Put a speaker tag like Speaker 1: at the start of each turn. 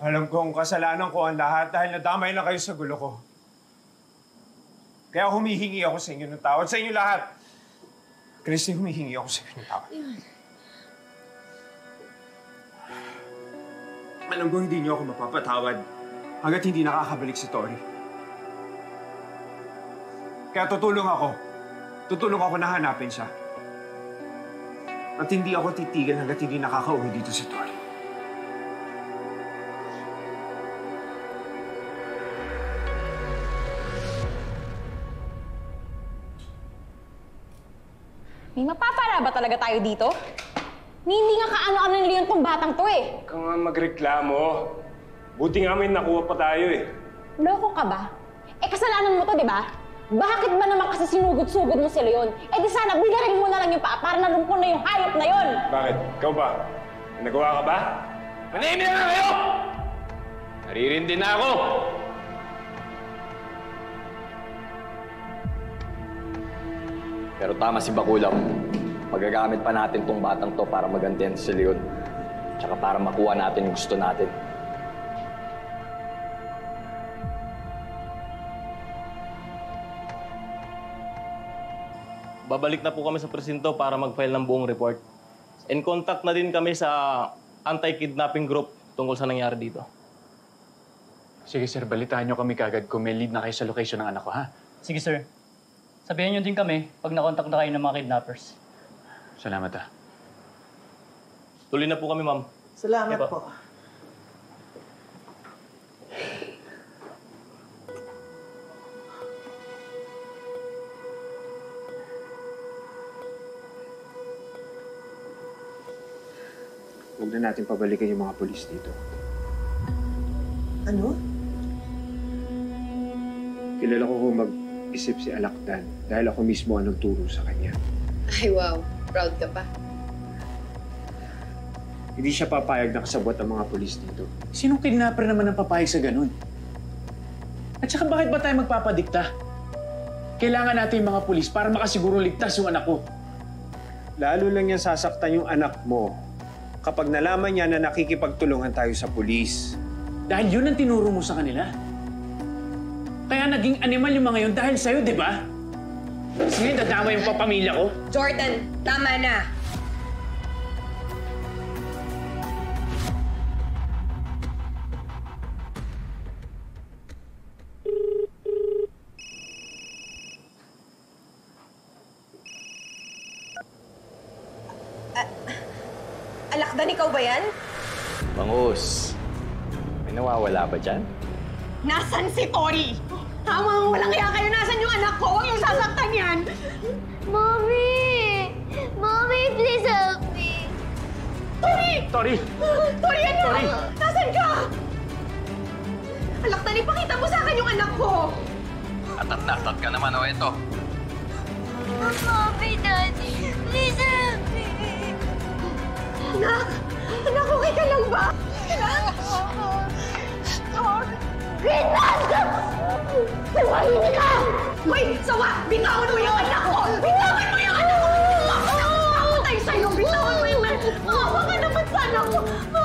Speaker 1: Alam kong kasalanan ko ang lahat dahil nadamay lang kayo sa gulo ko. Kaya humihingi ako sa inyo ng tawad. Sa inyo lahat. Christy, humihingi ako sa inyo ng tawad. Alam ko hindi niyo ako mapapatawad hanggat hindi nakakabalik si Tori. Kaya tutulong ako. Tutulong ako na hanapin siya. At hindi ako titigil hanggat hindi nakakauwi dito si Tori.
Speaker 2: May mapapala ba talaga tayo dito? Hindi nga kaano-ano nila yung tong batang to eh.
Speaker 3: Huwag ka nga magreklamo. Buti nga may nakuha pa tayo eh.
Speaker 2: Loko ka ba? Eh kasalanan mo to, di ba? Bakit ba naman kasi sinugod-sugod mo si Leon? Eh di sana bigarin mo na lang yung paa para nalumpon na yung hayop na yon.
Speaker 3: Bakit? Ikaw ba? May nagawa ka ba? Manahimik na kayo! Naririndi na ako!
Speaker 4: Pero tama si Bakulam. Magagamit pa natin tong batang to para magantihan si Leon. Tsaka para makuha natin yung gusto natin.
Speaker 5: Babalik na po kami sa presinto para mag-file ng buong report. In contact na din kami sa anti-kidnapping group tungkol sa nangyari dito.
Speaker 6: Sige sir, balitaan nyo kami kagad kung may lead na kayo sa location ng anak ko, ha?
Speaker 7: Sige, sir. Sabihan nyo din kami pag nakontak na kayo ng mga kidnappers.
Speaker 6: Salamat, ha.
Speaker 5: Tuloy na po kami, ma'am.
Speaker 8: Salamat po.
Speaker 1: Huwag na natin pabalikan yung mga pulis dito.
Speaker 8: Ano?
Speaker 1: Kilala ko kung mag-isip si Alakdan dahil ako mismo ang nagturo sa kanya.
Speaker 9: Ay, wow. Proud ka pa.
Speaker 1: Hindi siya papayag na kasabot ang mga pulis dito.
Speaker 6: Sinong kidnapper naman ang papayag sa ganun? At saka bakit ba tayo magpapadikta? Kailangan natin yung mga pulis para makasiguro ligtas yung anak ko.
Speaker 1: Lalo lang yan sasaktan yung anak mo kapag nalaman niya na nakikipagtulungan tayo sa pulis.
Speaker 6: Dahil yun ang tinuro mo sa kanila. Kaya naging animal yung mga yun dahil sa'yo, di ba? Sige, dadama yung pamilya ko.
Speaker 9: Jordan, tama na. Alakdan, ikaw ba yan?
Speaker 4: Bangus, may nawawala ba dyan?
Speaker 9: Nasaan si Tori? Tama, walang kaya kayo. Nasaan yung anak ko? Huwag yung sasaktan yan.
Speaker 10: Mommy! Mommy, please help me!
Speaker 9: Tori!
Speaker 6: Tori!
Speaker 9: Tori, anak!
Speaker 6: Tori!
Speaker 9: Nasaan ka? Alakdan, ipakita mo sa akin yung anak ko!
Speaker 4: Atat ka naman, o ito.
Speaker 10: Mommy, Daddy, please help me!
Speaker 9: Anak! Anak, okay ka lang ba? Anak!
Speaker 10: Grenada! Tumahimik ka!
Speaker 9: Hoy! Sawa! Bitawan mo yung anak ko! Bitawan mo yung anak ko! Mapatay sa'yo! Bitawan mo yung anak ko! Mawa ka naman sa anak ko!